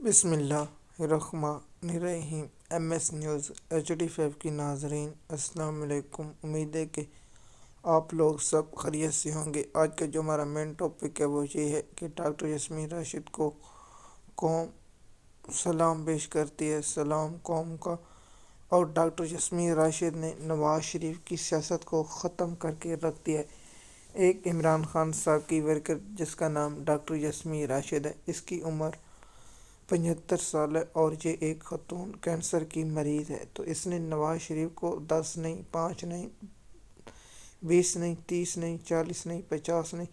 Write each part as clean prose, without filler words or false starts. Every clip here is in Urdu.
بسم اللہ الرحمن الرحیم۔ ایم ایس نیوز HD5 کی ناظرین السلام علیکم۔ امید ہے کہ آپ لوگ سب خیریت سے ہوں گے۔ آج کا جو ہمارا مین ٹاپک ہے وہ یہ ہے کہ ڈاکٹر یاسمین راشد کو قوم سلام پیش کرتی ہے، سلام قوم کا۔ اور ڈاکٹر یاسمین راشد نے نواز شریف کی سیاست کو ختم کر کے رکھ دیا ہے۔ ایک عمران خان صاحب کی ورکر جس کا نام ڈاکٹر یاسمین راشد ہے، اس کی عمر 75 سال ہے اور یہ ایک خاتون کینسر کی مریض ہے۔ تو اس نے نواز شریف کو 10 نہیں، 5 نہیں، 20 نہیں، 30 نہیں، 40 نہیں، 50 نہیں،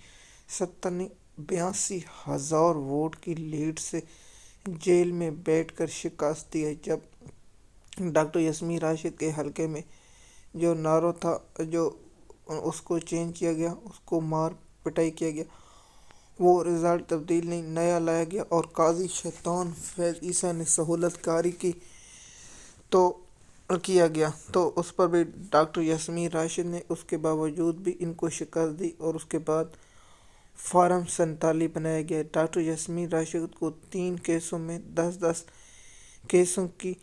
70 نہیں، 82,000 ووٹ کی لیڈ سے جیل میں بیٹھ کر شکست دی ہے۔ جب ڈاکٹر یاسمین راشد کے حلقے میں جو نعرہ تھا، جو اس کو چینج کیا گیا، اس کو مار پٹائی کیا گیا، وہ رزلٹ تبدیل نہیں، نیا لایا گیا اور قاضی شیطان فیض عیسیٰ نے سہولت کاری کی تو کیا گیا، تو اس پر بھی ڈاکٹر یاسمین راشد نے اس کے باوجود بھی ان کو شکست دی اور اس کے بعد فارم 47 بنایا گیا۔ ڈاکٹر یاسمین راشد کو 3 کیسوں میں 10 کیسوں کی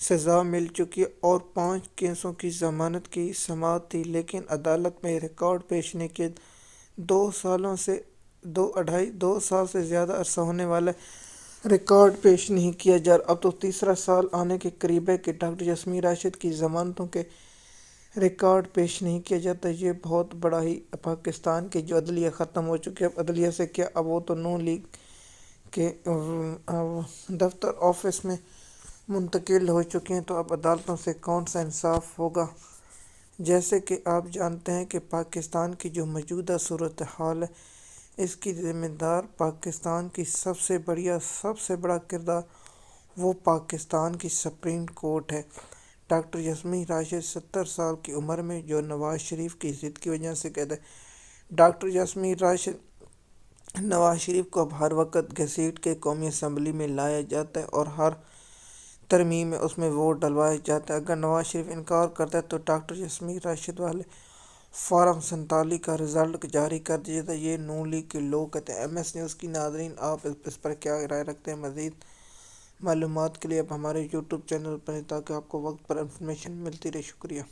سزا مل چکی ہے اور 5 کیسوں کی ضمانت کی سماعت تھی، لیکن عدالت میں ریکارڈ پیش نہیں کیا۔ 2 سال سے زیادہ عرصہ ہونے والا ریکارڈ پیش نہیں کیا جا رہا۔ اب تو تیسرا سال آنے کے قریب ہے کہ ڈاکٹر یاسمین راشد کی ضمانتوں کے ریکارڈ پیش نہیں کیا جاتا۔ یہ بہت بڑا ہی پاکستان کی جو عدلیہ ختم ہو چکی ہے۔ اب عدلیہ سے کیا، اب وہ تو نون لیگ کے دفتر آفس میں منتقل ہو چکے ہیں، تو اب عدالتوں سے کون سا انصاف ہوگا؟ جیسے کہ آپ جانتے ہیں کہ پاکستان کی جو موجودہ صورتحال ہے، اس کی ذمہ دار پاکستان کی سب سے بڑا کردار وہ پاکستان کی سپریم کورٹ ہے۔ ڈاکٹر یاسمین راشد 70 سال کی عمر میں جو نواز شریف کی ضد کی وجہ سے کہتے ہیں، ڈاکٹر یاسمین راشد نواز شریف کو اب ہر وقت گھسیٹ کے قومی اسمبلی میں لایا جاتا ہے اور ہر ترمیم میں اس میں ووٹ ڈلوایا جاتا ہے۔ اگر نواز شریف انکار کرتا ہے تو ڈاکٹر یاسمین راشد والے فارم 47 کا رزلٹ جاری کر دیا جاتا ہے۔ یہ نون لیگ کے لوگ کہتے ہیں۔ ایم ایس نیوز کی ناظرین، آپ اس پر کیا رائے رکھتے ہیں؟ مزید معلومات کے لیے آپ ہمارے YouTube چینل پر ہیں تاکہ آپ کو وقت پر انفارمیشن ملتی رہے۔ شکریہ۔